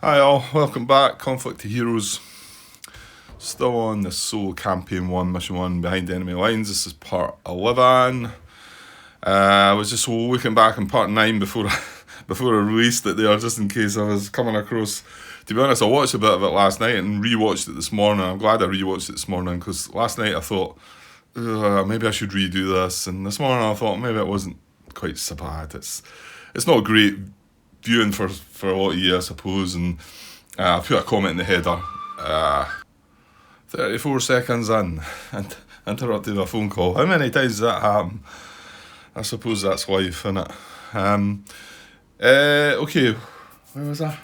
Hi all, welcome back. Conflict to Heroes. Still on the solo campaign 1, mission 1, behind enemy lines. This is part 11. I was just looking back on part 9 before before I released it there, just in case I was coming across. To be honest, I watched a bit of it last night and rewatched it this morning. I'm glad I rewatched it this morning because last night I thought, maybe I should redo this. And this morning I thought maybe it wasn't quite so bad. It's not great viewing for a lot of you, I suppose, and I put a comment in the header. 34 seconds in, and interrupted a phone call. How many times does that happen? I suppose that's life, innit? Okay, where was I?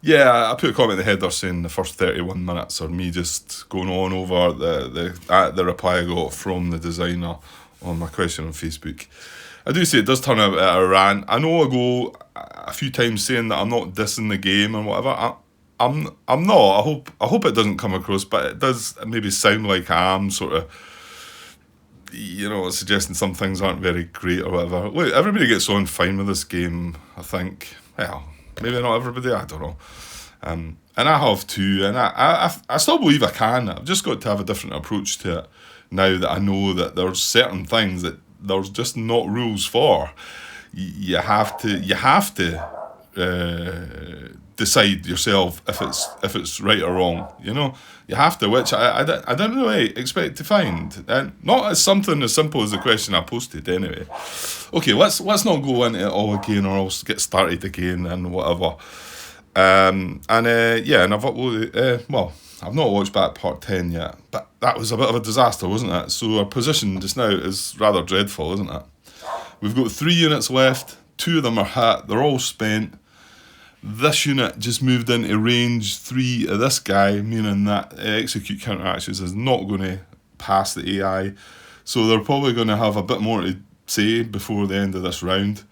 Yeah, I put a comment in the header saying the first 31 minutes are me just going on over the reply I got from the designer on my question on Facebook. I do say it does turn out a rant. I know I go a few times saying that I'm not dissing the game and whatever. I'm not. I hope it doesn't come across, but it does maybe sound like I am sort of, suggesting some things aren't very great or whatever. Look, everybody gets on fine with this game, I think. Well, maybe not everybody, I don't know. And I have too, and I still believe I can. I've just got to have a different approach to it now that I know that there's certain things that there's just not rules for. You have to decide yourself if it's right or wrong. You have to, which I didn't really expect to find, and not as something as simple as the question I posted anyway. Okay, let's not go into it all again, or else get started again and whatever. And I've uploaded. I've not watched back part 10 yet, but that was a bit of a disaster, wasn't it? So our position just now is rather dreadful, isn't it? We've got 3 units left, 2 of them are hit, they're all spent. This unit just moved into range 3 of this guy, meaning that execute counteractions is not going to pass the AI. So they're probably going to have a bit more to say before the end of this round.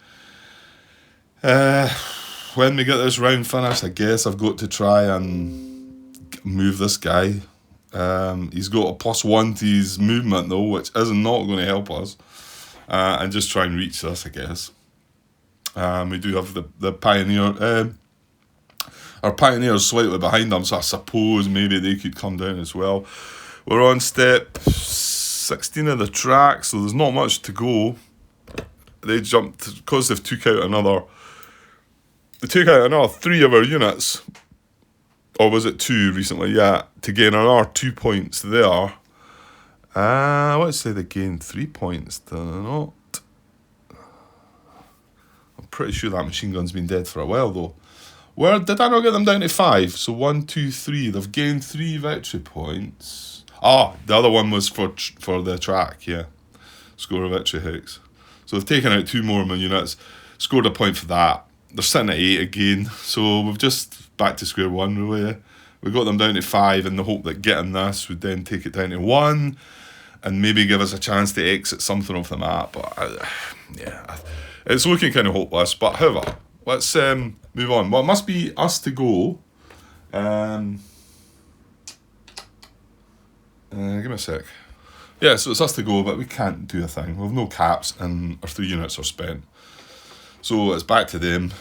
When we get this round finished, I guess I've got to try and move this guy. He's got a +1 to his movement though, which is not going to help us. And just try and reach this, I guess. We do have the Pioneer. Our Pioneer's slightly behind them, so I suppose maybe they could come down as well. We're on step 16 of the track, so there's not much to go. They jumped, because they've took out another 3 of our units. Or was it 2 recently? Yeah, to gain another 2 points there. I want to say they gained 3 points, did they not? I'm pretty sure that machine gun's been dead for a while though. Where did I not get them down to 5? So 1, 2, 3. They've gained 3 victory points. The other one was for the track, yeah. Score a victory hex. So they've taken out 2 more of my units, scored a point for that. They're sitting at 8 again, so we've just back to square one really. We got them down to 5 in the hope that getting this would then take it down to 1 and maybe give us a chance to exit something off the map. But it's looking kind of hopeless. But however, let's move on. Well, it must be us to go. Give me a sec. Yeah, so it's us to go, but we can't do a thing. We've no caps and our 3 units are spent. So it's back to them.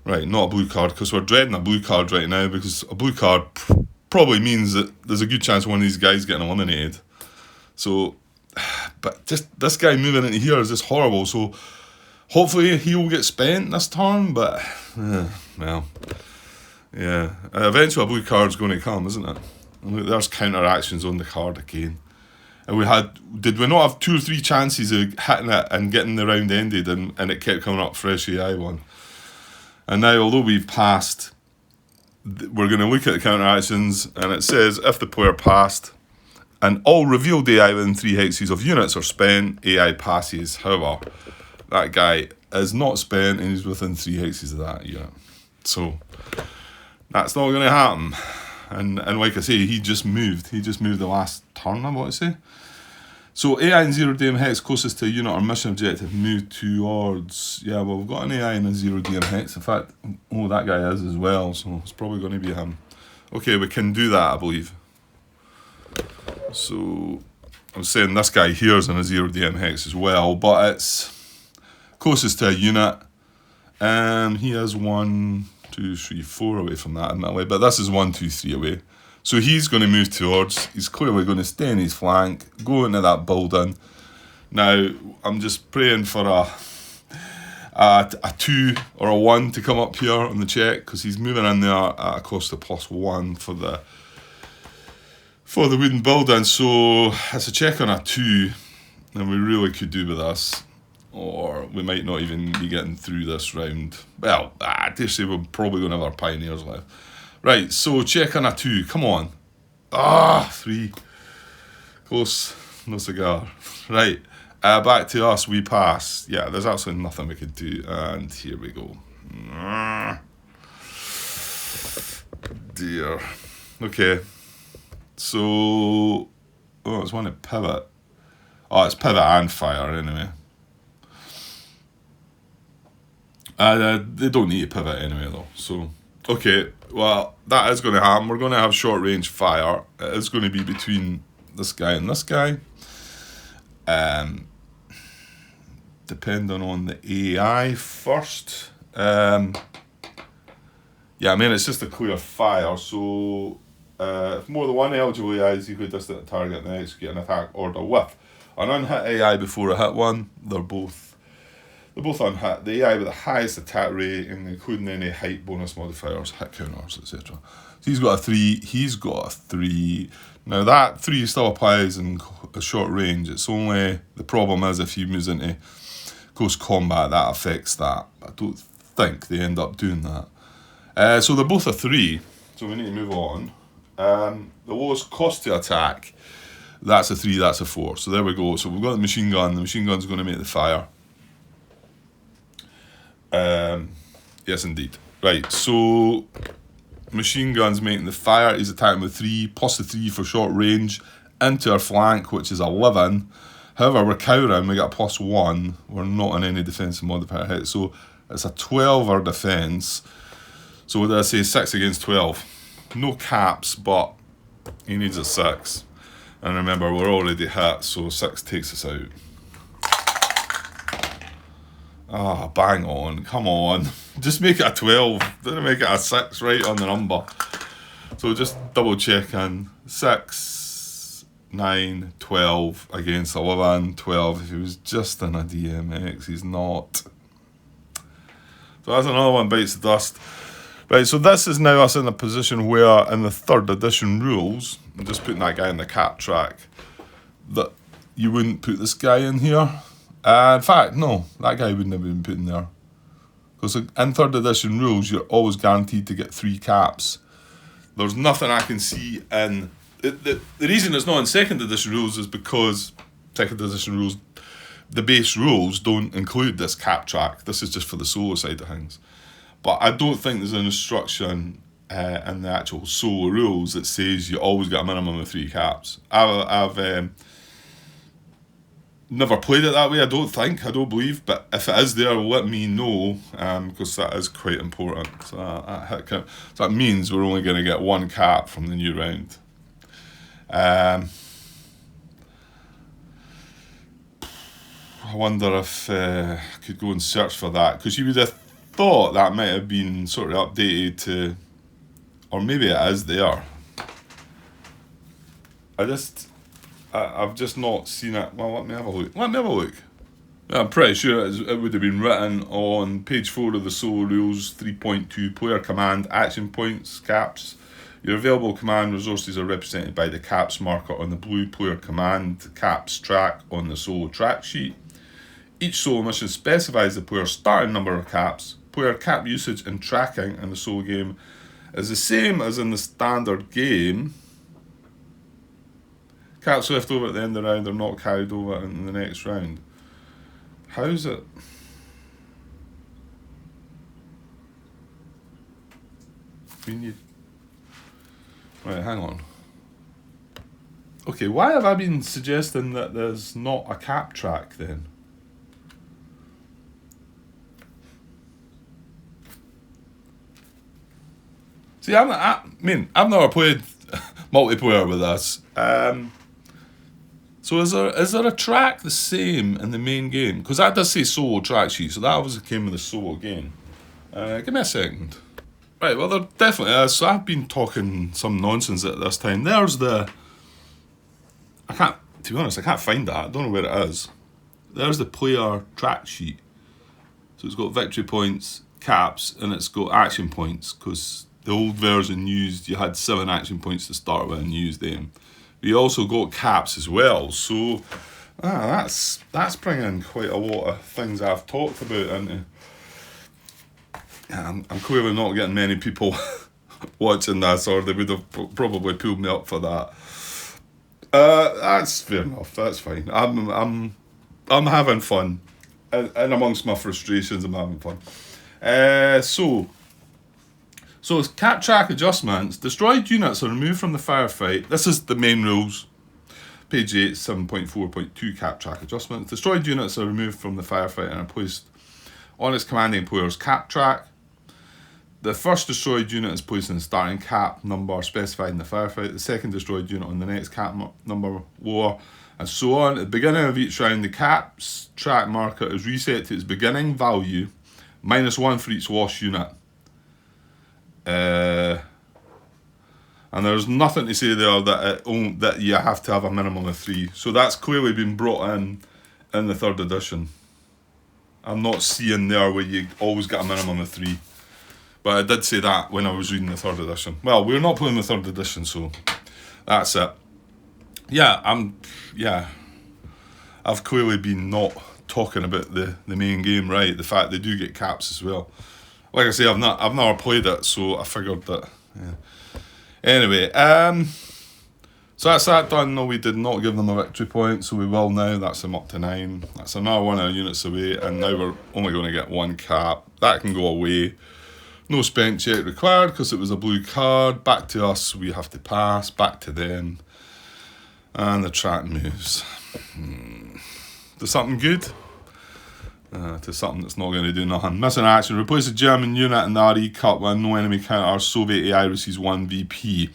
Right, not a blue card, because we're dreading a blue card right now, because a blue card probably means that there's a good chance one of these guys getting eliminated. So, but just this guy moving into here is just horrible. So hopefully he'll get spent this turn, but eventually a blue card's going to come, isn't it? And look, there's counter actions on the card again. And did we not have 2 or 3 chances of hitting it and getting the round ended, and it kept coming up fresh AI one. And now, although we've passed, we're going to look at the counter actions, and it says if the player passed and all revealed AI within 3 hexes of units are spent, AI passes. However, that guy is not spent and he's within 3 hexes of that unit. So that's not going to happen. And like I say, he just moved the last turn, I want to say. So AI in 0 DM hex closest to a unit or mission objective move towards... Yeah, well, we've got an AI in a 0 DM hex. In fact, that guy is as well, so it's probably going to be him. Okay, we can do that, I believe. So I'm saying this guy here is in a 0 DM hex as well, but it's closest to a unit. He has 1, 2, 3, 4 away from that, admittedly, but this is 1, 2, 3 away. So he's going to move towards, he's clearly going to stay in his flank, go into that building. Now, I'm just praying for a 2 or a 1 to come up here on the check, because he's moving in there at a cost of +1 for the wooden building. So it's a check on a 2, and we really could do with this. Or we might not even be getting through this round. Well, I dare say we're probably going to have our pioneers left. Right, so check on a 2. Come on. 3. Close. No cigar. Right. Back to us. We pass. Yeah, there's absolutely nothing we could do. And here we go. Dear. Okay. So... Oh, it's one at pivot. Oh, it's pivot and fire anyway. They don't need to pivot anyway though. So, okay, well, that is going to happen. We're going to have short range fire. It is going to be between this guy and this guy. Depending on the AI first. Yeah, I mean, it's just a clear fire. So, if more than one eligible AI is equally distant to target, then execute an attack order with an unhit AI before a hit one. They're both unhit. The AI with the highest attack rate, including any height bonus modifiers, hit counters, etc. So he's got a 3. He's got a 3. Now that 3 still applies in a short range. It's only the problem is if he moves into close combat, that affects that. I don't think they end up doing that. So they're both a 3. So we need to move on. The lowest cost to attack, that's a 3. That's a 4. So there we go. So we've got the machine gun. The machine gun's going to make the fire. Yes, indeed. Right, so machine gun's making the fire. He's attacking with 3 plus the 3 for short range into our flank, which is 11. However, we're cowering. We got a +1. We're not on any defensive modifier hit, so it's a 12 our defense. So what did I say? 6 against 12. No caps, but he needs a 6. And remember, we're already hit, so 6 takes us out. Bang on. Come on. Just make it a 12. Don't make it a 6 right on the number. So just double checking. 6, 9, 12 against 11, 12. If he was just in a DMX, he's not. So that's another one bites the dust. Right, so this is now us in a position where in the 3rd edition rules, I'm just putting that guy in the cap track, that you wouldn't put this guy in here. In fact, no, that guy wouldn't have been put in there. Because in 3rd edition rules, you're always guaranteed to get 3 caps. There's nothing I can see in... The reason it's not in 2nd edition rules is because 2nd edition rules, the base rules don't include this cap track. This is just for the solo side of things. But I don't think there's an instruction in the actual solo rules that says you always get a minimum of 3 caps. I've never played it that way, I don't believe, but if it is there, let me know, because that is quite important. So that means we're only going to get 1 cap from the new round. I wonder if I could go and search for that, because you would have thought that might have been sort of updated to, or maybe it is there. I've just not seen it. Well, let me have a look. I'm pretty sure it would have been written on page 4 of the solo rules 3.2, player command, action points, caps. Your available command resources are represented by the caps marker on the blue player command caps track on the solo track sheet. Each solo mission specifies the player's starting number of caps. Player cap usage and tracking in the solo game is the same as in the standard game. Caps left over at the end of the round are not carried over in the next round. How's it? Right, hang on. Okay, why have I been suggesting that there's not a cap track then? See, I mean, I've never played multiplayer with this. So is there a track the same in the main game? Because that does say solo track sheet, so that obviously came with the solo game. Give me a second. Right, well, there definitely is. So I've been talking some nonsense at this time. There's the... to be honest, I can't find that. I don't know where it is. There's the player track sheet. So it's got victory points, caps, and it's got action points, because the old version you had 7 action points to start with and used them. We also got caps as well, so that's bringing quite a lot of things I've talked about into. I'm clearly not getting many people watching this, or they would have probably pulled me up for that. That's fair enough. That's fine. I'm having fun, and amongst my frustrations, I'm having fun. So cap track adjustments. Destroyed units are removed from the firefight. This is the main rules. Page 8, 7.4.2 cap track adjustments. Destroyed units are removed from the firefight and are placed on its commanding player's cap track. The first destroyed unit is placed in the starting cap number specified in the firefight. The second destroyed unit on the next cap number lower, and so on. At the beginning of each round, the cap's track marker is reset to its beginning value, -1 for each lost unit. And there's nothing to say there that you have to have a minimum of 3. So that's clearly been brought in the 3rd edition. I'm not seeing there where you always get a minimum of 3. But I did say that when I was reading the 3rd edition. Well, we're not playing the 3rd edition, so that's it. I've clearly been not talking about the main game right. The fact they do get caps as well. Like I say, I've never played it, so I figured that. Yeah. Anyway, so that's that done. No, we did not give them a victory point, so we will now. That's them up to 9. That's another 1 of our units away, and now we're only going to get 1 cap. That can go away. No spent check required because it was a blue card. Back to us, we have to pass. Back to them. And the track moves. To something good. To something that's not going to do nothing. Missing action. Replace a German unit in the RE Cup when no enemy counter. Soviet AI receives 1 VP.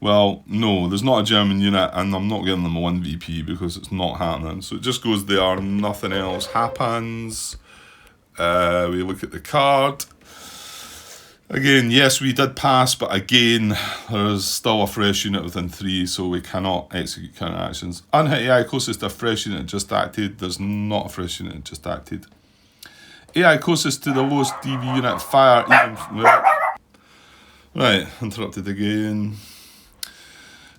Well, no, there's not a German unit, and I'm not giving them a 1 VP because it's not happening. So it just goes there. Nothing else happens. We look at the card. Again, yes, we did pass, but again, there's still a fresh unit within 3, so we cannot execute counter actions. Unhit AI closest to a fresh unit just acted. There's not a fresh unit just acted. AI closest to the lowest DV unit fire even from right, interrupted again.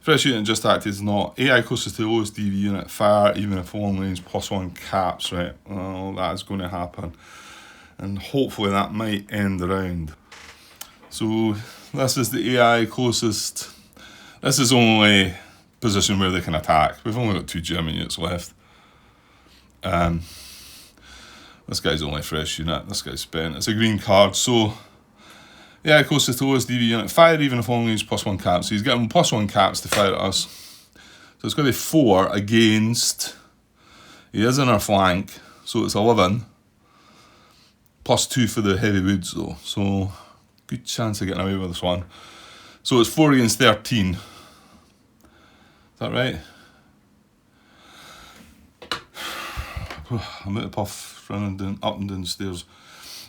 Fresh unit just acted is not. AI closest to the lowest DV unit fire even if long range +1 caps, right? Well, that is going to happen. And hopefully that might end the round. So this is the AI closest. This is only position where they can attack. We've only got 2 German units left. This guy's only a fresh unit. This guy's spent. It's a green card. So the AI closest to lowest DV unit fire even if long range +1 caps. So he's getting +1 caps to fire at us. So it's going to be 4 against. He is in our flank, so it's 11. +2 for the heavy woods though. So good chance of getting away with this one. So it's 4 against 13. Is that right? I'm out of puff, running down, up and down the stairs.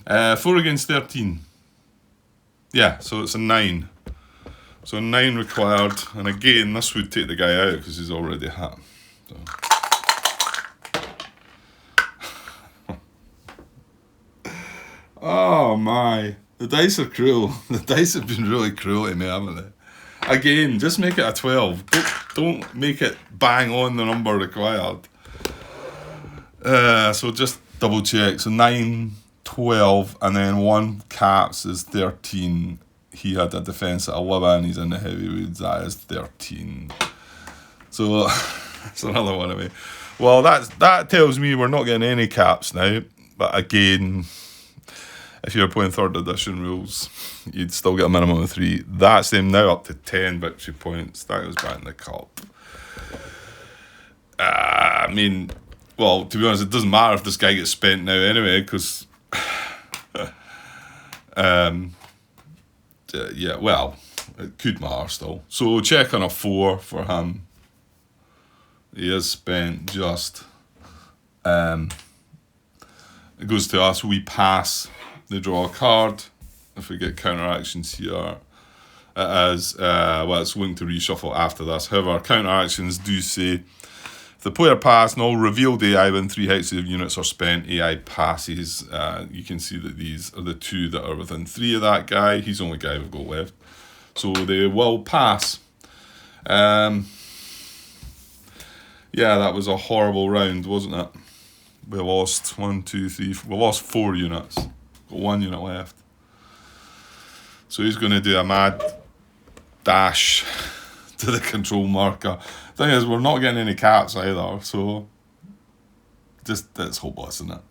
4 against 13. Yeah, so it's a 9. So 9 required. And again, this would take the guy out because he's already hit. So. Oh my. The dice are cruel. The dice have been really cruel to me, haven't they? Again, just make it a 12. Don't make it bang on the number required. So just double check. So 9, 12, and then 1 caps is 13. He had a defense at 11. He's in the heavy woods. That is 13. So that's another one of me. Well, that tells me we're not getting any caps now. But again, if you're playing 3rd edition rules, you'd still get a minimum of 3. That's them now up to 10 victory points. That goes back in the cup. I mean, well, to be honest, it doesn't matter if this guy gets spent now anyway, because yeah, well, it could matter still. So check on a 4 for him. He is spent just. It goes to us. We pass. they draw a card. If we get counteractions here, it is, it's linked to reshuffle after this. However, counteractions do say, if the player passed and all revealed AI when 3 hexes of units are spent, AI passes. You can see that these are the 2 that are within 3 of that guy. He's the only guy we've got left. So they will pass. Yeah, that was a horrible round, wasn't it? We lost 1, 2, 3, we lost 4 units. Got 1 unit left. So he's going to do a mad dash to the control marker. Thing is, we're not getting any caps either, so it's hopeless, isn't it?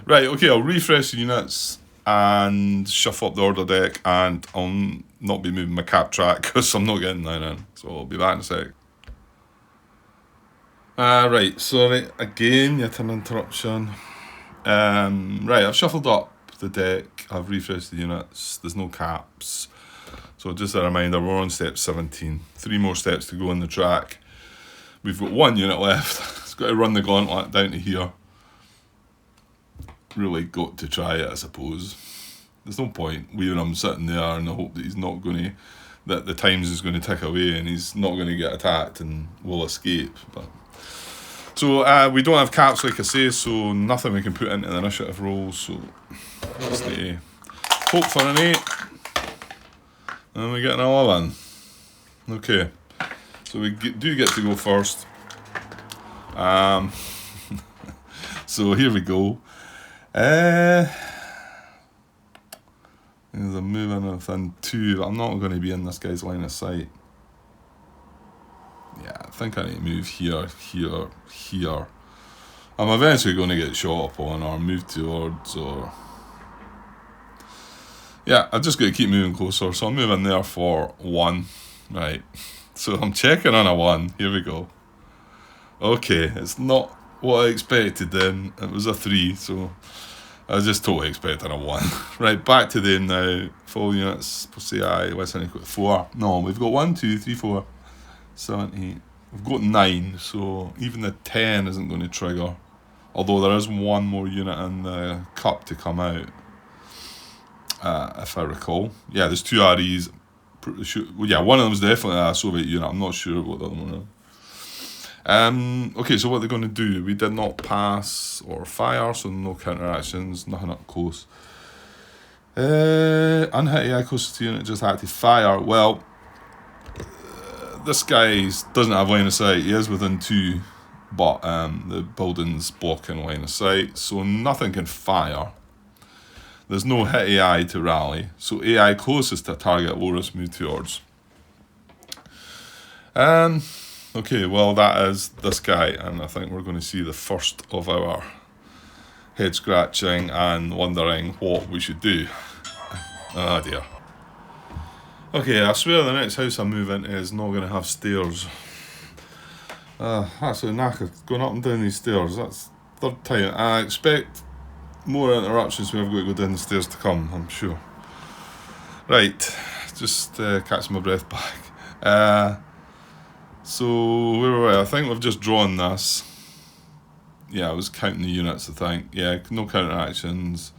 Right, okay, I'll refresh the units and shuffle up the order deck, and I'll not be moving my cap track because I'm not getting 9 in. So I'll be back in a sec. Right, sorry again, yet an interruption. Right, I've shuffled up the deck, I've refreshed the units, there's no caps. So just a reminder, we're on step 17. 3 more steps to go on the track. We've got 1 unit left. It's got to run the gauntlet down to here. Really got to try it, I suppose. There's no point leaving him sitting there in the hope that he's not going to, that the times is going to tick away and he's not going to get attacked and will escape. But so we don't have caps, like I say, so nothing we can put into the initiative roll. So let's hope for an 8. And we get an 11. Okay, so we do get to go first. So here we go. There's a moving within 2, but I'm not going to be in this guy's line of sight. Yeah, I think I need to move here, here, here. I'm eventually going to get shot upon or move towards, or... Yeah, I just got to keep moving closer, so I'm moving there for 1. Right, so I'm checking on a 1. Here we go. Okay, it's not what I expected then. It was a 3, so I was just totally expecting a 1. Right, back to them now. Full units, per se, what's I got 4? No, we've got 1, 2, 3, 4, 7, 8. We've got 9, so even the 10 isn't going to trigger. Although there is 1 more unit in the cup to come out. If I recall. Yeah, there's 2 REs. Well, yeah, one of them is definitely a Soviet unit. I'm not sure what the other one is. Okay, so what they're going to do. We did not pass or fire, so no counteractions, nothing up close. Unhit AI closest to unit just active fire. Well, this guy doesn't have line of sight. He is within 2, but the building's blocking line of sight, so nothing can fire. There's no hit AI to rally, so AI closest to target low risk move towards. Okay, well that is this guy, and I think we're going to see the first of our head scratching and wondering what we should do. Oh dear. Okay, I swear the next house I move into is not going to have stairs. Absolutely knackered going up and down these stairs. That's third time. I expect more interruptions when I've got to go down the stairs to come, I'm sure. Right, just catching my breath back. So where were we? I think we've just drawn this. Yeah, I was counting the units, I think. Yeah, no counteractions.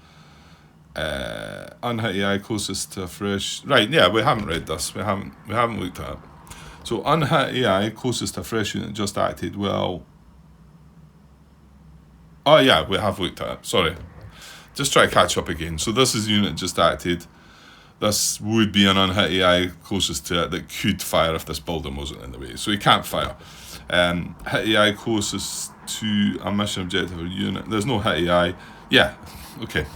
Unhit AI closest to a fresh. Right, yeah, we haven't read this. We haven't looked at it. So unhit AI closest to a fresh unit just acted. Well, oh yeah, we have looked at it. Sorry. Just try to catch up again. So this is unit just acted. This would be an unhit AI closest to it that could fire if this building wasn't in the way. So he can't fire. Hit AI closest to a mission objective or unit. There's no hit AI. Yeah, okay.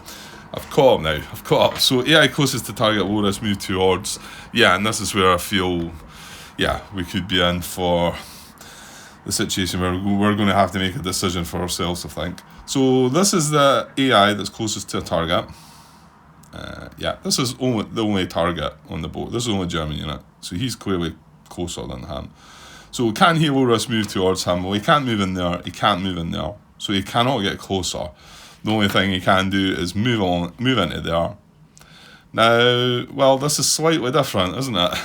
I've caught up now. I've caught up. So AI closest to target low risk move towards. Yeah, and this is where I feel, yeah, we could be in for the situation where we're going to have to make a decision for ourselves, I think. So this is the AI that's closest to a target. Yeah, this is the only target on the boat. This is the only German unit. So he's clearly closer than him. So can he low risk move towards him? Well, he can't move in there. He can't move in there. So he cannot get closer. The only thing he can do is move into there. Now, well, this is slightly different, isn't it?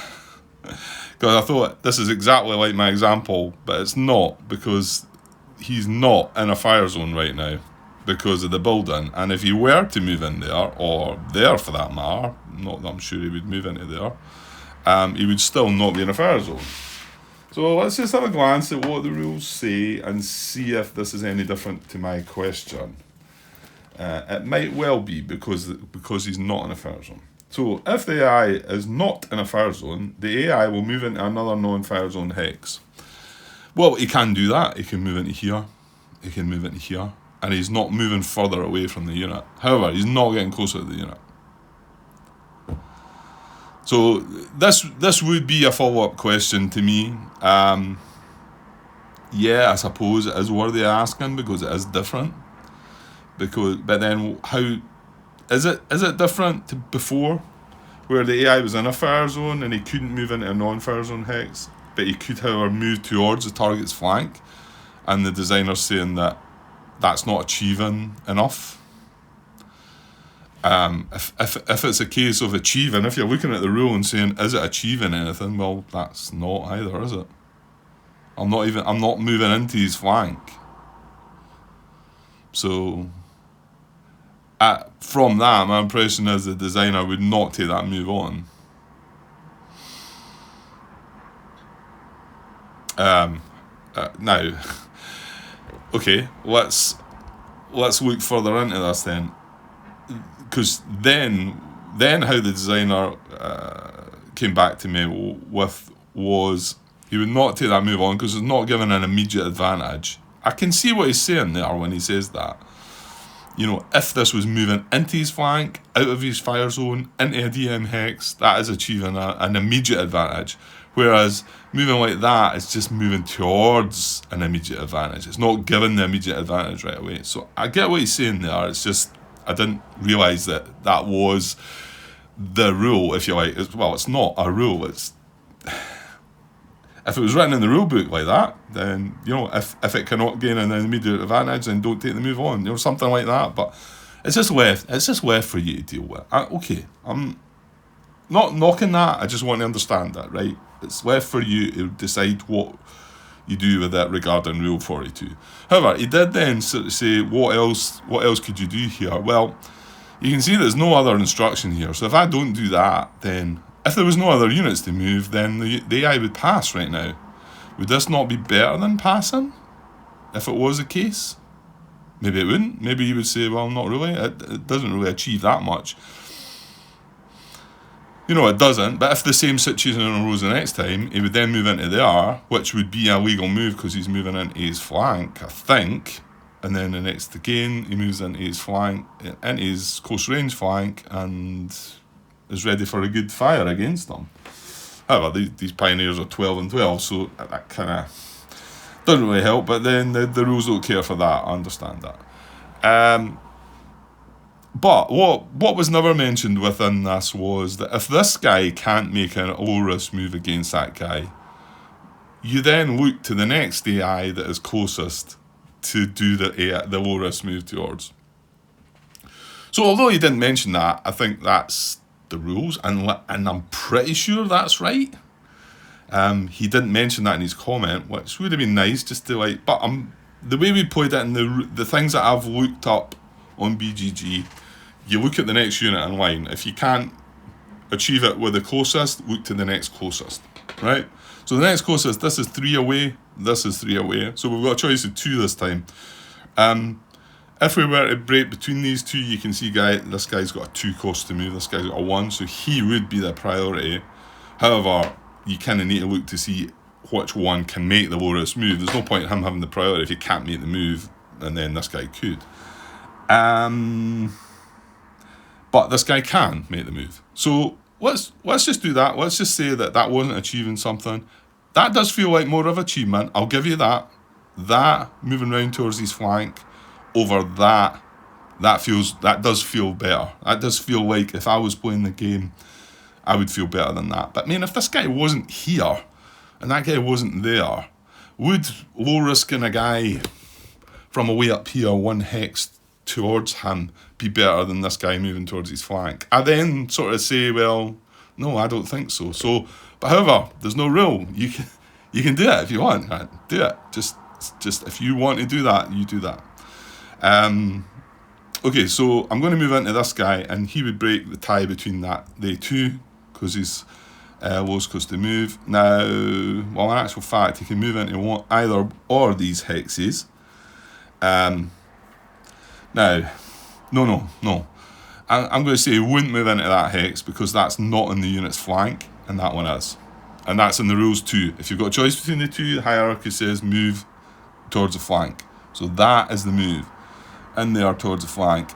Because I thought this is exactly like my example, but it's not, because he's not in a fire zone right now. because of the building. And if he were to move in there, or there for that matter, not that I'm sure he would move into there, he would still not be in a fire zone. So let's just have a glance at what the rules say and see if this is any different to my question. It might well be because he's not in a fire zone. So if the AI is not in a fire zone, the AI will move into another non-fire zone hex. Well, he can do that. He can move into here. He can move into here. And he's not moving further away from the unit. However, he's not getting closer to the unit. So this would be a follow-up question to me. Yeah, I suppose it is worthy of asking because it is different. But then how is it different to before, where the AI was in a fire zone and he couldn't move into a non-fire zone hex, but he could, however, move towards the target's flank, and the designer's saying that that's not achieving enough. If it's a case of achieving, if you're looking at the rule and saying, is it achieving anything? Well, that's not either, is it? I'm not moving into his flank. So from that, my impression is the designer would not take that move on. Now, okay, let's look further into this then, because then how the designer came back to me with was he would not take that move on because it's not given an immediate advantage. I can see what he's saying there when he says that. You know, if this was moving into his flank, out of his fire zone, into a DM hex, that is achieving an immediate advantage. Whereas moving like that is just moving towards an immediate advantage. It's not giving the immediate advantage right away. So I get what he's saying there. It's just I didn't realise that was the rule, if you like. It's not a rule. It's if it was written in the rule book like that, then, you know, if it cannot gain an immediate advantage, then don't take the move on, you know, something like that. But it's just left for you to deal with. Okay, I'm not knocking that. I just want to understand that, right? It's left for you to decide what you do with that regarding Rule 42. However, he did then sort of say, what else could you do here? Well, you can see there's no other instruction here. So if I don't do that, then if there was no other units to move, then the AI would pass right now. Would this not be better than passing? If it was the case? Maybe it wouldn't. Maybe you would say, well, not really. It doesn't really achieve that much. You know, it doesn't. But if the same situation arose the next time, he would then move into there, which would be a legal move because he's moving into his flank, I think. And then the next again, he moves into his flank, into his close range flank, and is ready for a good fire against them. However, these pioneers are 12 and 12, so that kind of doesn't really help. But then the rules don't care for that. I understand that. But what was never mentioned within this was that if this guy can't make an low-risk move against that guy, you then look to the next AI that is closest to do the low-risk move towards. So although he didn't mention that, I think that's the rules, and I'm pretty sure that's right. He didn't mention that in his comment, which would have been nice just to like. But the way we played it in the things that I've looked up on BGG, you look at the next unit in line. If you can't achieve it with the closest, look to the next closest, right? So the next closest, this is 3 away, this is 3 away. So we've got a choice of 2 this time. If we were to break between these two, you can see this guy's got a 2 cost to move, this guy's got a 1, so he would be the priority. However, you kind of need to look to see which one can make the low-risk move. There's no point in him having the priority if he can't make the move, and then this guy could. But this guy can make the move. So let's just do that. Let's just say that wasn't achieving something. That does feel like more of achievement. I'll give you that. That moving round towards his flank over that does feel better. That does feel like if I was playing the game, I would feel better than that. But man, if this guy wasn't here and that guy wasn't there, would low risking a guy from away up here 1 hex towards him be better than this guy moving towards his flank? I then sort of say, well, no, I don't think so. But however, there's no rule. You can do it if you want. Right? Do it. Just if you want to do that, you do that. Okay, so I'm going to move into this guy, and he would break the tie between they two, because he's lowest cost to move. Now, well, in actual fact, he can move into either or these hexes. Now, no. I'm going to say he wouldn't move into that hex because that's not in the unit's flank, and that one is. And that's in the rules too. If you've got a choice between the two, the hierarchy says move towards the flank. So that is the move. In there towards the flank.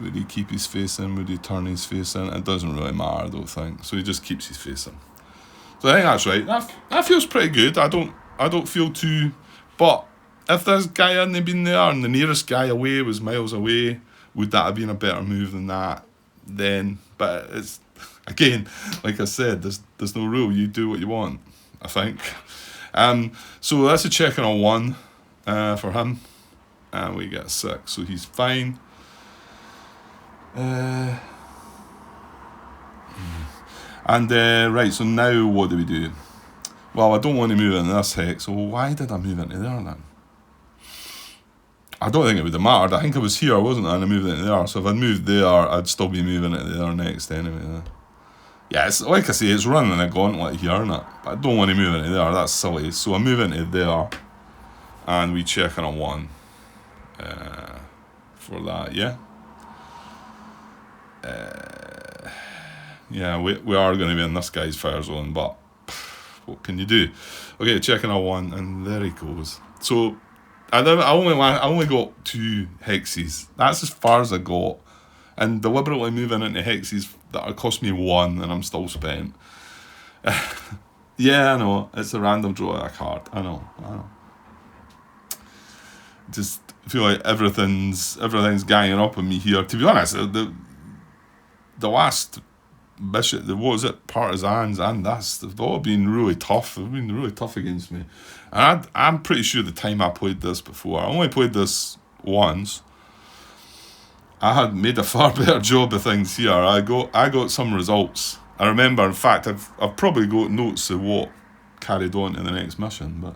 Would he keep his face in? Would he turn his face in? It doesn't really matter, I don't think. So he just keeps his face in. So I think that's right. That feels pretty good. I don't feel too... But if this guy hadn't been there and the nearest guy away was miles away, would that have been a better move than that? Then, but it's... Again, like I said, there's no rule. You do what you want, I think. So that's a check on a 1 for him. And we get a 6, so he's fine. Right, so now what do we do? Well, I don't want to move into this hex, so why did I move into there then? I don't think it would have mattered. I think I was here, wasn't I, and I moved into there. So if I'd moved there, I'd still be moving into there next anyway. Yeah, it's like I say, it's running a gauntlet here, isn't it? But I don't want to move into there, that's silly. So I move into there, and we check on a 1 for that, yeah? Yeah, we are going to be in this guy's fire zone, but what can you do? Okay, checking a 1, and there he goes. So I only got 2 hexes. That's as far as I got, and deliberately moving into hexes that cost me 1, and I'm still spent. Yeah, I know, it's a random draw of a card. I know. Just feel like everything's ganging up on me here. To be honest, the last bishop, what was it, partisans, and they've all been really tough. They've been really tough against me. And I'm pretty sure the time I played this before, I only played this once, I had made a far better job of things here. I got some results. I remember, in fact, I've probably got notes of what carried on to the next mission. But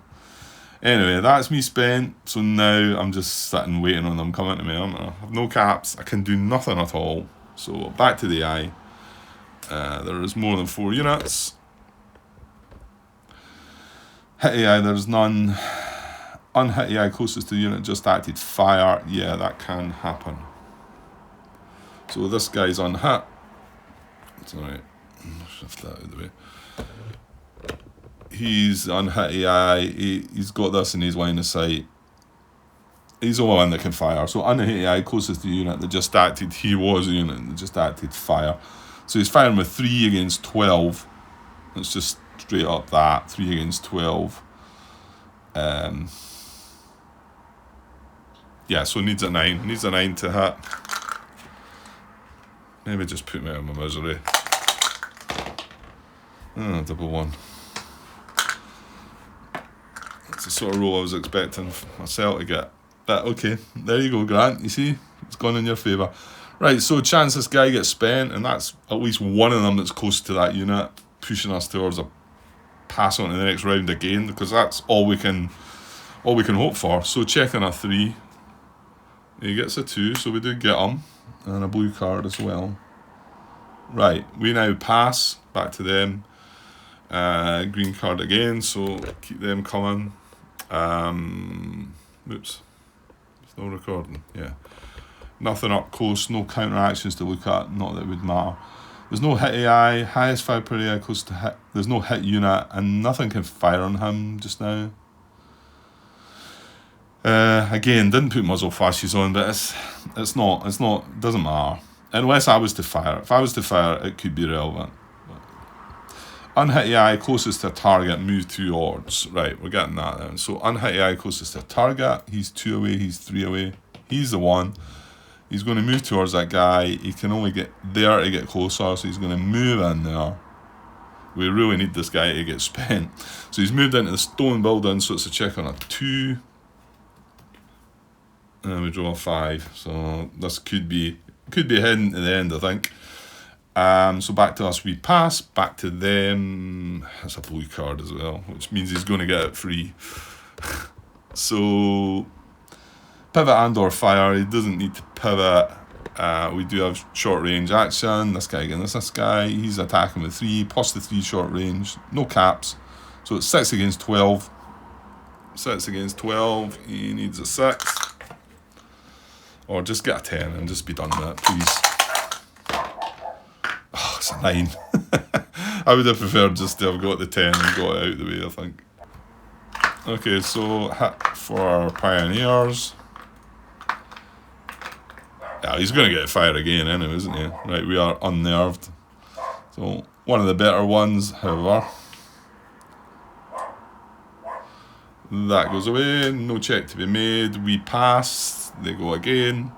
anyway, that's me spent. So now I'm just sitting waiting on them coming to me. I have no caps. I can do nothing at all. So back to the eye. There is more than 4 units. Hit AI, there's none. Unhit AI closest to the unit just acted fire. Yeah, that can happen. So this guy's unhit. It's alright. Shift that out of the way. He's unhit AI. He's got this in his line of sight. He's the only one that can fire. So unhit AI closest to the unit that just acted. He was a unit that just acted fire. So he's firing with 3 against 12. Let's just straight up that. 3 against 12. Yeah, so needs a 9. Needs a 9 to hit. Maybe just put me out of my misery. Double 1. That's the sort of roll I was expecting myself to get. But okay, there you go, Grant. You see, it's gone in your favour. Right, so chance this guy gets spent, and that's at least one of them that's close to that unit, pushing us towards a pass on to the next round again, because that's all we can hope for. So checking a 3. He gets a 2, so we do get him, and a blue card as well. Right, we now pass back to them. Green card again, so keep them coming. Oops, it's no recording. Yeah, nothing up close, no counteractions to look at. Not that it would matter. There's no hit AI, highest fire per AI close to hit. There's no hit unit, and nothing can fire on him just now. Again, didn't put muzzle flashes on, but it's not, doesn't matter. Unless I was to fire. If I was to fire, it could be relevant. Unhit AI closest to a target, move 2 odds. Right, we're getting that then. So unhit AI closest to a target, he's 2 away, he's 3 away. He's the 1. He's going to move towards that guy. He can only get there to get closer, so he's going to move in there. We really need this guy to get spent. So he's moved into the stone building, so it's a check on a 2. And we draw a 5. So this could be heading to the end, I think. So back to us, we pass. Back to them. That's a blue card as well, which means he's going to get it free. So Pivot and or fire. He doesn't need to pivot. We do have short range action. This guy against this guy. He's attacking with 3 plus the 3 short range. No caps. So it's 6 against 12. 6 against 12. He needs a 6. Or just get a 10 and just be done with it, please. Oh, it's a 9. I would have preferred just to have got the 10 and got it out of the way, I think. Okay, so hit for our Pioneers. Yeah, he's going to get fire again anyway, isn't he? Right, we are unnerved. So, one of the better ones, however. That goes away, no check to be made. We pass, they go again.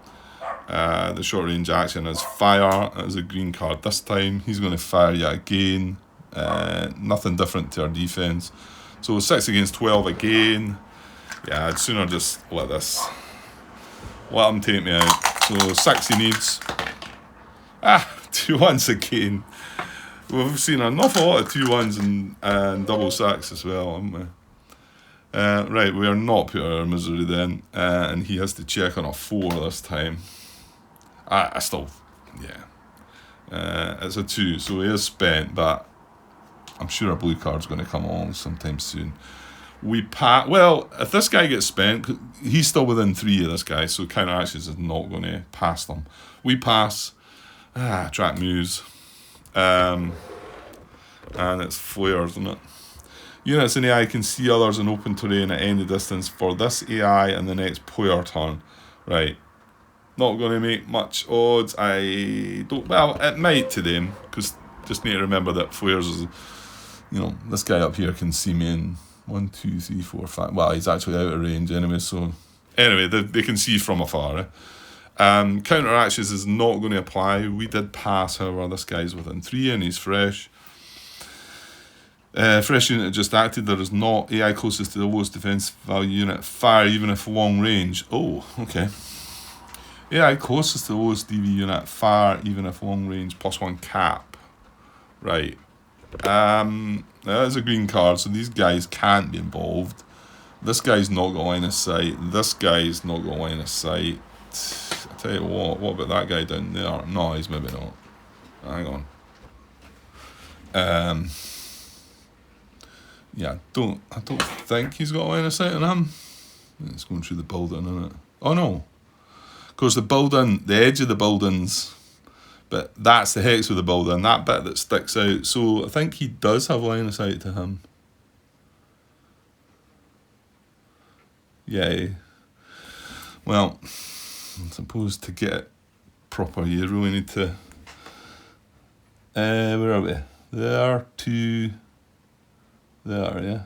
The short range action is fire. As a green card this time. He's going to fire you again. Nothing different to our defense. So 6 against 12 again. Yeah, I'd sooner just let him take me out. So 6 he needs. 2 1s again. We've seen an awful lot of 2 1s and double 6 as well, haven't we? Right, we are not put out of our misery then. And he has to check on a 4 this time. I still, yeah. It's a 2, so he is spent, but I'm sure a blue card's going to come along sometime soon. We pass. Well, if this guy gets spent, he's still within 3 of this guy, so counteractions is not going to pass them. We pass. Track moves. And it's flares, isn't it? Units in AI can see others in open terrain at any distance for this AI and the next player turn. Right. Not going to make much odds. I don't. Well, it might to them, because just need to remember that flares is, this guy up here can see me in 1, 2, 3, 4, 5. Well, he's actually out of range anyway, so. Anyway, they can see from afar. Counteractions is not going to apply. We did pass, however, this guy's within 3 and he's fresh. Fresh unit just acted. There is not AI closest to the lowest defense value unit. Fire even if long range. Oh, okay. AI closest to the lowest DV unit. Fire even if long range. +1 cap. Right. That is a green card, so these guys can't be involved. This guy's not got line of sight. This guy's not got line of sight. I tell you what about that guy down there? No, he's maybe not. Hang on. Yeah, I don't think he's got a line of sight on him. It's going through the building, isn't it? Oh no. Of course, the edge of the buildings, but that's the hex of the building, that bit that sticks out. So I think he does have line of sight to him. Yeah. Well, I suppose to get it proper, you really need to. Where are we? There, 2. There, yeah.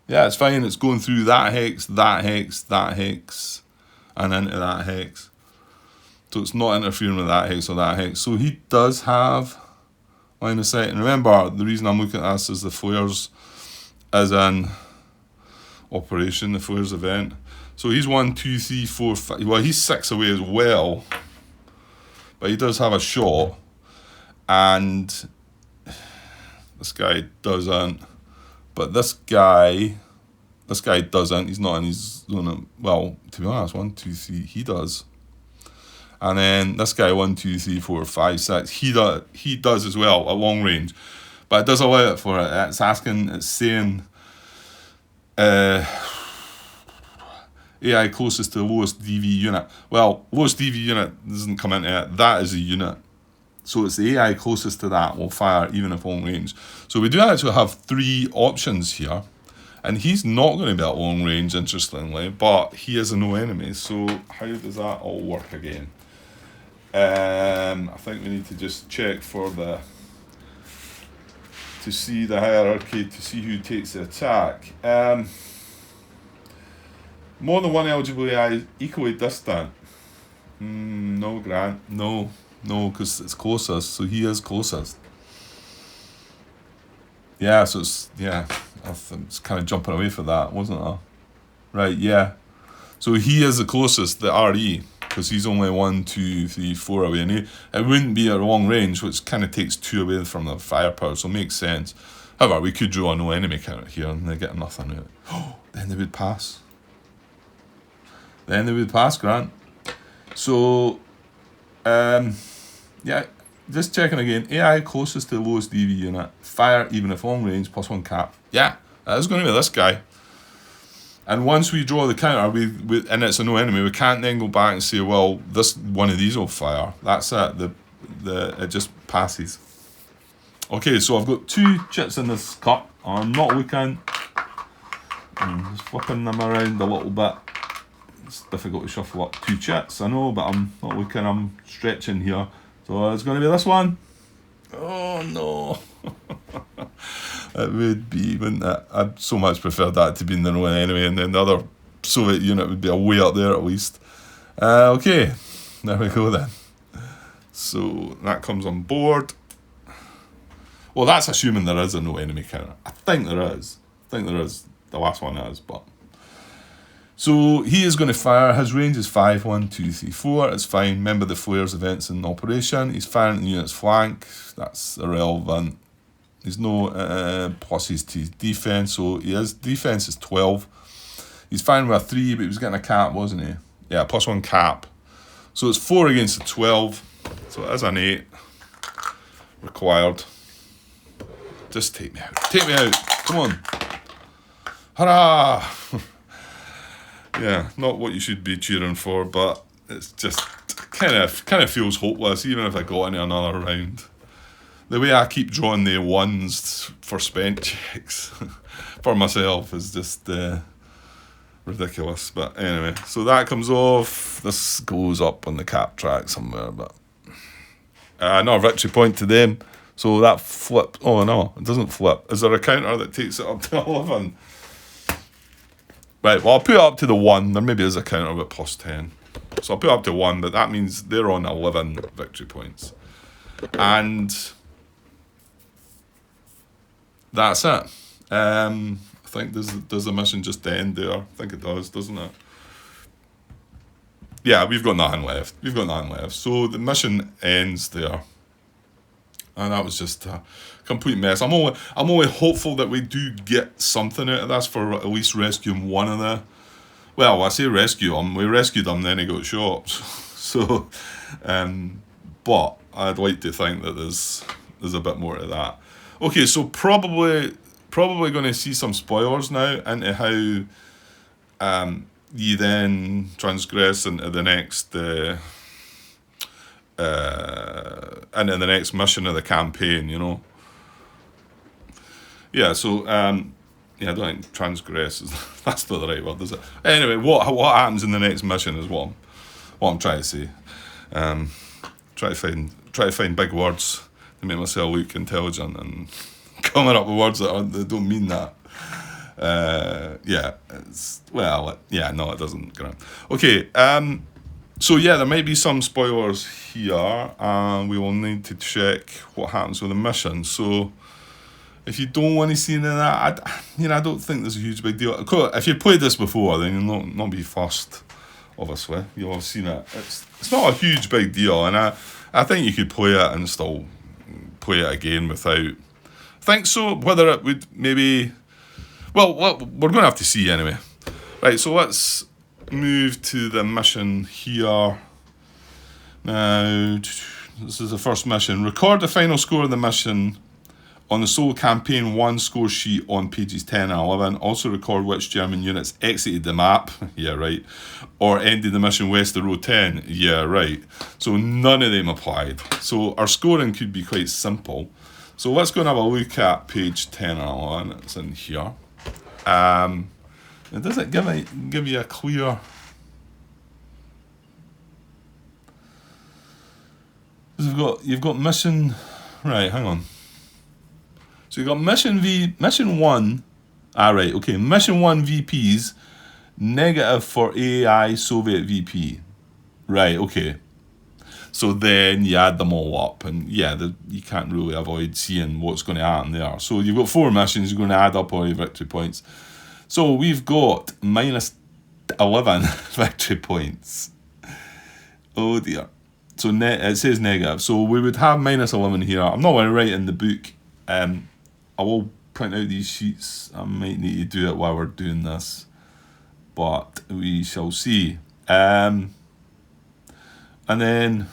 Yeah, it's fine. It's going through that hex, that hex, that hex, and into that hex. So it's not interfering with that hex or that hex. So he does have line of sight. And remember, the reason I'm looking at this is the flares as an operation, the flares event. So he's 1, 2, 3, 4, 5. Well, he's 6 away as well. But he does have a shot. And this guy doesn't. But this guy doesn't. He's not in his zone. Well, to be honest, 1, 2, 3, he does. And then this guy, 1, 2, 3, 4, 5, 6, he does as well at long range. But it does allow it for it. It's saying AI closest to the lowest DV unit. Well, lowest DV unit doesn't come into it. That is a unit. So it's the AI closest to that will fire even if long range. So we do actually have 3 options here. And he's not going to be at long range, interestingly, but he is a no enemy. So how does that all work again? I think we need to just check to see the hierarchy, to see who takes the attack. More than one eligible AI is equally distant. No, Grant. No, because it's closest, so he is closest. Yeah, so I was kind of jumping away for that, wasn't I? Right, yeah. So he is the closest, the RE, because he's only 1, 2, 3, 4 away, and it wouldn't be at long range, which kind of takes 2 away from the firepower, so it makes sense. However, we could draw a no enemy counter here and they get nothing out. Oh, then they would pass. Grant. So, yeah, just checking again. AI closest to the lowest DV unit. Fire even if long range, +1 cap. Yeah, that is going to be this guy. And once we draw the counter, we and it's a no enemy, we can't then go back and say, well, this one of these will fire. That's it. It just passes. Okay, so I've got 2 chits in this cup. I'm not looking. I'm just flipping them around a little bit. It's difficult to shuffle up 2 chits, I know, but I'm not looking. I'm stretching here. So it's going to be this one. Oh no. It would be, wouldn't it? I'd so much prefer that to be in the no anyway, and then the other Soviet unit would be way up there at least. Okay, there we go then. So that comes on board. Well, that's assuming there is a no enemy counter. I think there is. The last one is, but. So he is going to fire. His range is 5, 1, 2, 3, 4. It's fine. Remember the flares events in operation. He's firing at the unit's flank. That's irrelevant. There's no pluses to his defense. So his defense is 12. He's firing with a 3, but he was getting a cap, wasn't he? Yeah, +1 cap. So it's 4 against the 12. So it is an 8 required. Just take me out. Take me out. Come on. Hurrah! Yeah, not what you should be cheering for, but it's just kind of feels hopeless, even if I got into another round. The way I keep drawing the 1s for spent checks for myself is just ridiculous. But anyway, so that comes off. This goes up on the cap track somewhere, but another victory point to them. So that flip. Oh no, it doesn't flip. Is there a counter that takes it up to 11? Right, well, I'll put it up to the 1. There maybe is a counter with +10. So I'll put it up to 1, but that means they're on 11 victory points. And that's it. I think does the mission just end there? I think it does, doesn't it? Yeah, we've got nothing left. So the mission ends there. And that was just a complete mess. I'm only hopeful that we do get something out of this for at least rescuing one of the. Well, I say rescue him. We rescued him, then he got shot. So, but I'd like to think that there's a bit more to that. Okay, so probably going to see some spoilers now into how you then transgress into the next. Into the next mission of the campaign, you know. Yeah, so yeah, I don't think transgress is that's not the right word, is it? Anyway, what happens in the next mission is what I'm trying to say. Try to find big words to make myself look intelligent and coming up with words that don't mean that. Yeah, it doesn't. Okay, so yeah, there might be some spoilers here, and we will need to check what happens with the mission. So if you don't want to see any of that, I don't think there's a huge big deal. If you've played this before, then you'll not be fussed. Obviously, you'll have seen it. It's not a huge big deal, and I think you could play it and still play it again without. I think so. Whether it would maybe, well, we're going to have to see anyway. Right. So let's move to the mission here. Now, this is the first mission. Record the final score of the mission on the solo campaign 1 score sheet on pages 10 and 11. Also record which German units exited the map. Yeah, right. Or ended the mission west of row 10. Yeah, right. So none of them applied. So our scoring could be quite simple. So let's go and have a look at page 10 and 11. It's in here. Does it give you a clear? You've got mission. Right, hang on. So you've got mission 1. Right, okay. Mission 1 VPs negative for AI Soviet VP. Right, okay. So then you add them all up, and yeah, you can't really avoid seeing what's going to happen there. So you've got 4 missions. You're going to add up all your victory points. So we've got minus 11 victory points. Oh dear. So it says negative. So we would have minus 11 here. I'm not going to write in the book. I will print out these sheets. I might need to do it while we're doing this, but we shall see. And then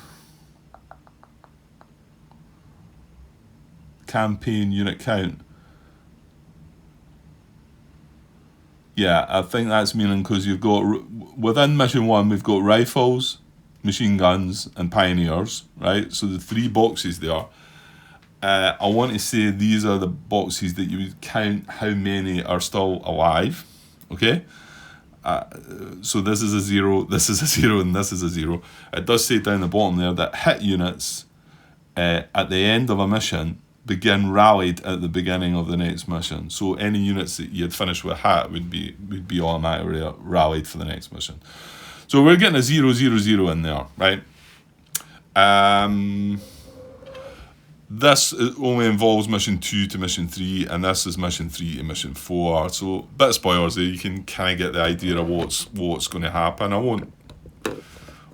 campaign unit count. Yeah, I think that's meaning because you've got, within mission 1, we've got rifles, machine guns, and pioneers, right? So the 3 boxes there. I want to say these are the boxes that you would count how many are still alive, okay? So this is a 0, this is a 0, and this is a 0. It does say down the bottom there that hit units at the end of a mission begin rallied at the beginning of the next mission. So any units that you had finished with hit would be automatically rallied for the next mission. So we're getting a 0, 0, 0 in there, right? This only involves mission 2 to mission 3, and this is mission 3 to mission 4. So bit of spoilers there. You can kind of get the idea of what's going to happen. I won't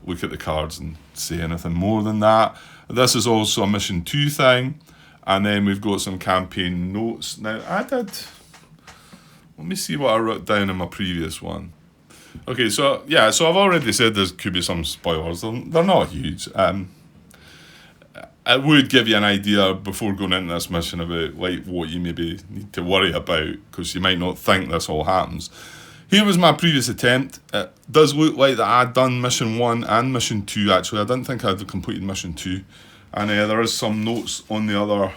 look at the cards and say anything more than that. This is also a mission 2 thing. And then we've got some campaign notes. Now, let me see what I wrote down in my previous one. Okay, so yeah, so I've already said there could be some spoilers. They're not huge. It would give you an idea before going into this mission about like what you maybe need to worry about, because you might not think this all happens. Here was my previous attempt. It does look like that I'd done mission 1 and mission 2 actually. I didn't think I'd completed mission 2. And there is some notes on the other.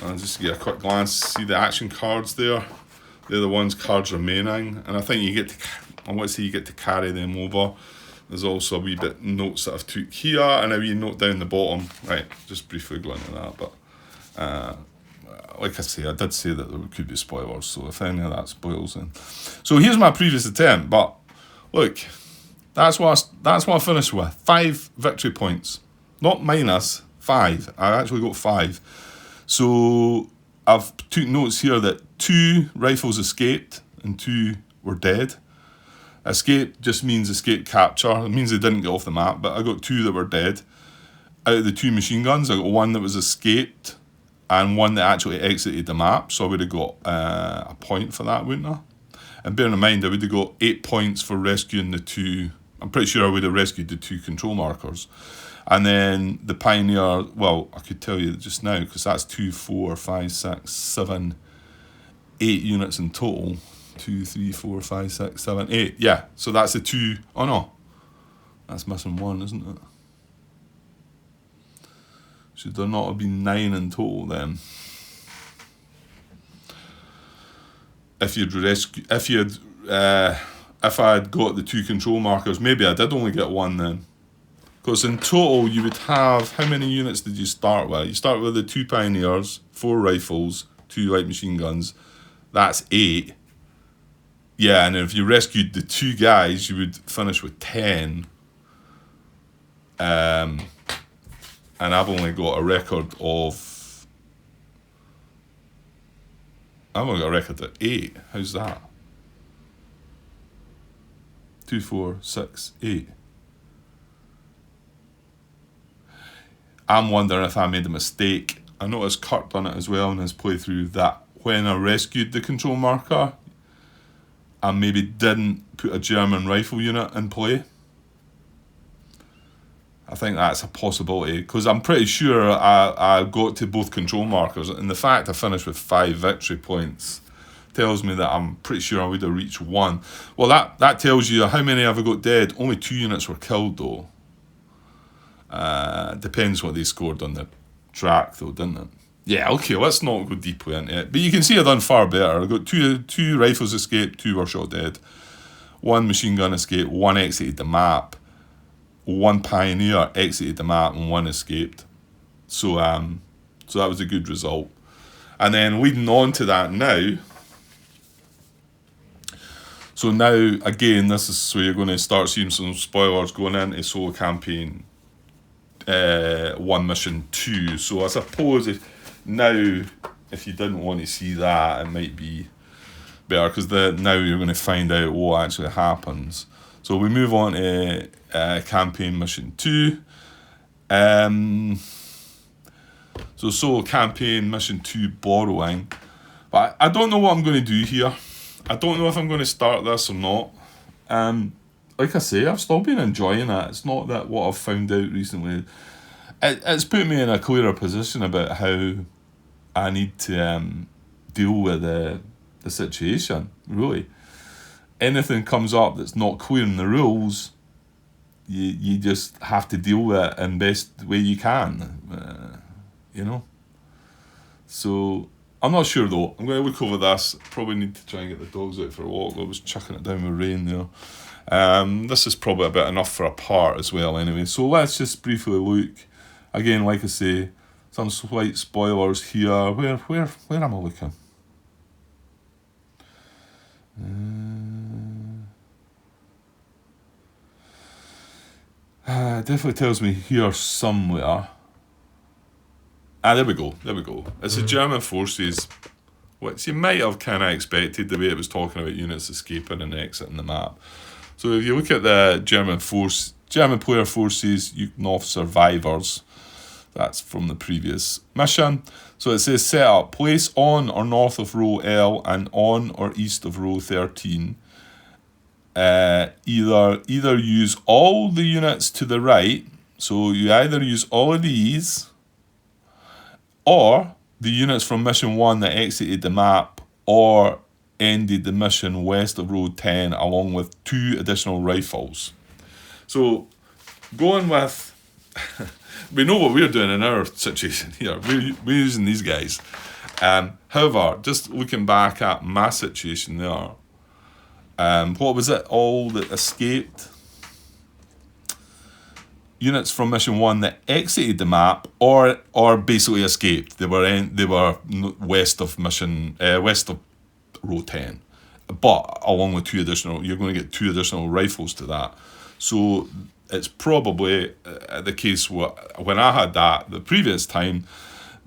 I'll just get a quick glance. See the action cards there? They're the ones cards remaining. And I think you get to, I want to say you get to carry them over. There's also a wee bit notes that I've took here and a wee note down the bottom. Right, just briefly go into that. But like I say, I did say that there could be spoilers. So if any of that spoils in. So here's my previous attempt. But look, that's what I finished with. 5 victory points. Not minus. 5. I actually got 5. So I've took notes here that 2 rifles escaped and 2 were dead. Escape just means escape capture. It means they didn't get off the map, but I got 2 that were dead. Out of the 2 machine guns, I got 1 that was escaped and 1 that actually exited the map. So I would have got a point for that, wouldn't I? And bearing in mind, I would have got 8 points for rescuing the 2. I'm pretty sure I would have rescued the 2 control markers. And then the Pioneer, well, I could tell you just now, because that's 2, 4, 5, 6, 7, 8 units in total. 2, 3, 4, 5, 6, 7, 8. Yeah, so that's the 2. Oh no, that's missing 1, isn't it? Should there not have been 9 in total then? If I had got the 2 control markers, maybe I did only get 1 then. Because in total, you would have, how many units did you start with? You start with the 2 Pioneers, 4 rifles, 2 light machine guns. That's 8. Yeah, and if you rescued the 2 guys, you would finish with 10. And I've only got a record of... I've only got a record of 8. How's that? 2, 4, 6, 8. I'm wondering if I made a mistake. I noticed Kurt done it as well in his playthrough, that when I rescued the control marker, I maybe didn't put a German rifle unit in play. I think that's a possibility, because I'm pretty sure I got to both control markers, and the fact I finished with 5 victory points tells me that I'm pretty sure I would have reached 1. Well, that tells you how many have I got dead. Only 2 units were killed though. Depends what they scored on the track though, didn't it? Yeah, okay, let's not go deeply into it. But you can see I've done far better. I got two rifles escaped, 2 were shot dead. 1 machine gun escaped, 1 exited the map. 1 Pioneer exited the map and 1 escaped. So that was a good result. And then leading on to that now. So now, again, this is where you're going to start seeing some spoilers going into solo campaign 1 mission 2. So I suppose if you didn't want to see that, it might be better, because now you're going to find out what actually happens. So we move on to campaign mission 2. So solo campaign mission 2 borrowing. But I don't know what I'm going to do here. I don't know if I'm going to start this or not. Like I say, I've still been enjoying it. It's not that what I've found out recently. It's put me in a clearer position about how I need to deal with the situation, really. Anything comes up that's not clear in the rules, you just have to deal with it in best way you can, you know. So I'm not sure though. I'm going to look over this. Probably need to try and get the dogs out for a walk. I was chucking it down with rain there. This is probably about enough for a part as well anyway. So let's just briefly look. Again, like I say, some slight spoilers here. Where am I looking? It definitely tells me here somewhere. There we go. It's the German forces, which you might have kind of expected the way it was talking about units escaping and exiting the map. So if you look at the German player forces, North survivors, that's from the previous mission. So it says set up, place on or north of row L and on or east of row 13. Either use all the units to the right, so you either use all of these, or the units from mission 1 that exited the map or ended the mission west of row 10 along with 2 additional rifles. So going with we know what we're doing in our situation here. We're using these guys. However, just looking back at my situation there, what was it all that escaped? Units from mission 1 that exited the map or basically escaped. They were west of row 10, but along with 2 additional, you're going to get 2 additional rifles to that. So it's probably the case when I had that the previous time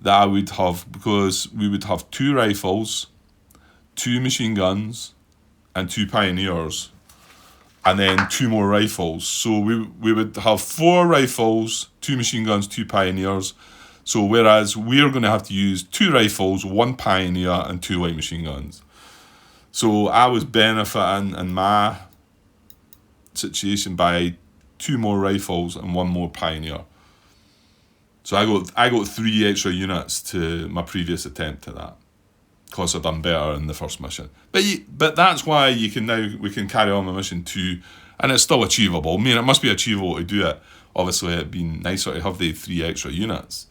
that I would have, because we would have 2 rifles, 2 machine guns, and 2 pioneers, and then 2 more rifles. So we would have 4 rifles, 2 machine guns, 2 pioneers. So whereas we're going to have to use 2 rifles, 1 pioneer, and 2 light machine guns. So I was benefiting in my situation by 2 more rifles and 1 more pioneer. So I got 3 extra units to my previous attempt at that, because I've done better in the first mission. But that's why we can carry on with mission 2, and it's still achievable. I mean, it must be achievable to do it. Obviously, it'd be nicer to have the 3 extra units.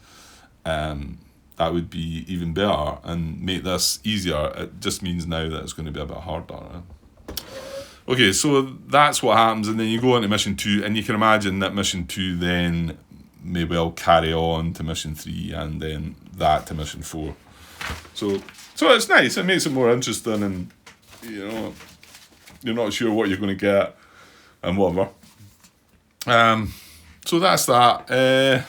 That would be even better and make this easier. It just means now that it's going to be a bit harder. Okay, so that's what happens, and then you go into mission 2, and you can imagine that mission 2 then may well carry on to mission 3, and then that to mission 4. So it's nice. It makes it more interesting, and you're not sure what you're going to get and whatever. So that's that.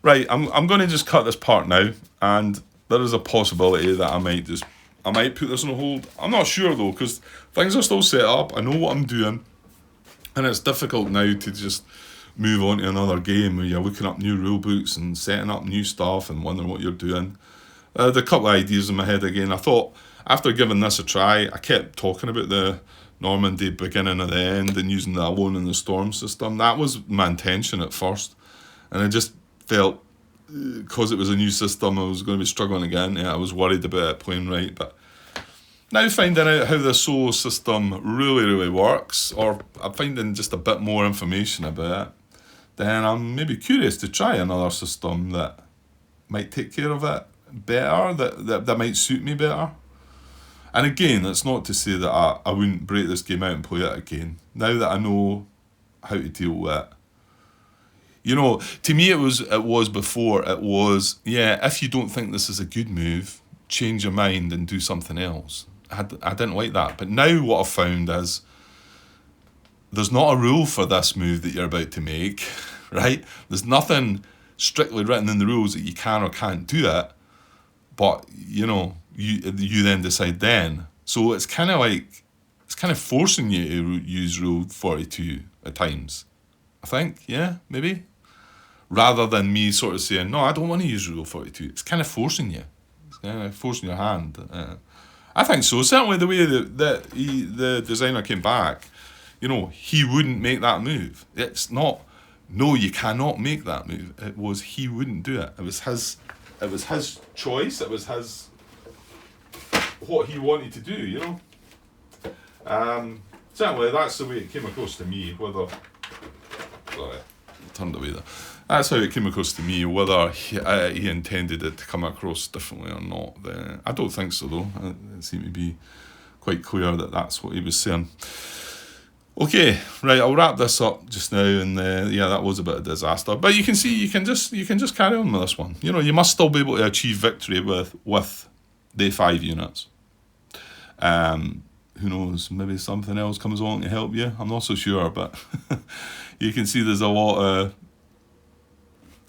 Right, I'm going to just cut this part now, and there is a possibility that I might put this on hold. I'm not sure though, because things are still set up. I know what I'm doing, and it's difficult now to just move on to another game where you're looking up new rule books and setting up new stuff and wondering what you're doing. The couple of ideas in my head again. I thought after giving this a try, I kept talking about the Normandy beginning and the end and using the Alone in the Storm system. That was my intention at first, and I just felt because it was a new system I was going to be struggling again. I was worried about it playing right, but now finding out how the solo system really works, or I'm finding just a bit more information about it, then I'm maybe curious to try another system that might take care of it better, that might suit me better. And again, that's not to say that I wouldn't break this game out and play it again. Now that I know how to deal with it. To me it was before, if you don't think this is a good move, change your mind and do something else. I didn't like that. But now what I've found is there's not a rule for this move that you're about to make, right? There's nothing strictly written in the rules that you can or can't do it, but you then decide then. So it's kind of forcing you to use rule 42 at times, I think, maybe, rather than me sort of saying, no, I don't want to use rule 42. It's kind of forcing you. forcing your hand. I think so. Certainly the way that the designer came back, he wouldn't make that move. It's not, no, you cannot make that move. It was he wouldn't do it. It was his choice. It was his, what he wanted to do, Certainly that's the way it came across to me, whether, sorry, I turned away there. That's how it came across to me. Whether he intended it to come across differently or not, I don't think so, though. It seemed to be quite clear that that's what he was saying. Okay, right. I'll wrap this up just now, and that was a bit of a disaster. But you can see, you can just carry on with this one. You must still be able to achieve victory with the 5 units. Who knows? Maybe something else comes along to help you. I'm not so sure, but you can see there's a lot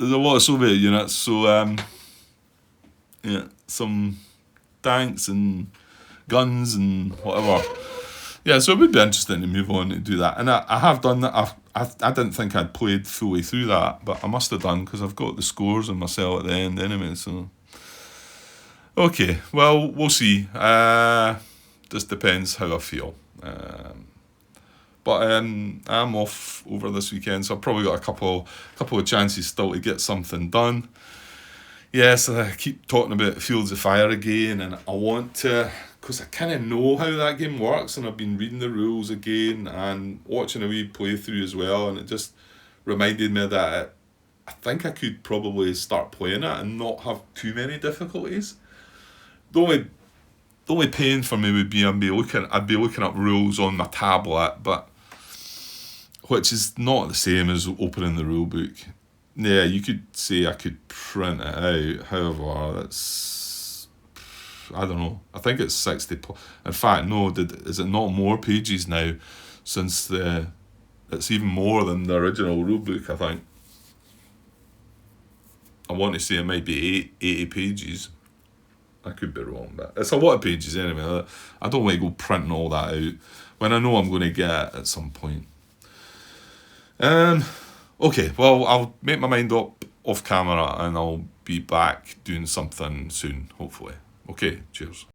of Soviet units. So some tanks and guns and whatever. Yeah, so it would be interesting to move on and do that. And I have done that. I didn't think I'd played fully through that, but I must have done, because I've got the scores in my cell at the end anyway. So okay, well, we'll see. Just depends how I feel. But I'm off over this weekend, so I've probably got a couple of chances still to get something done. Yes, I keep talking about Fields of Fire again, and I want to, because I kind of know how that game works, and I've been reading the rules again and watching a wee playthrough as well, and it just reminded me that I think I could probably start playing it and not have too many difficulties. The only pain for me would be I'd be looking up rules on my tablet, but which is not the same as opening the rule book. Yeah, you could say I could print it out. However, that's, I don't know. I think it's 60. In fact, no. Is it not more pages now? Since it's even more than the original rule book. I think. I want to say it might be 80 pages. I could be wrong, but it's a lot of pages anyway. I don't want to go printing all that out when I know I'm going to get it at some point. Okay, well, I'll make my mind up off camera and I'll be back doing something soon, hopefully. Okay, cheers.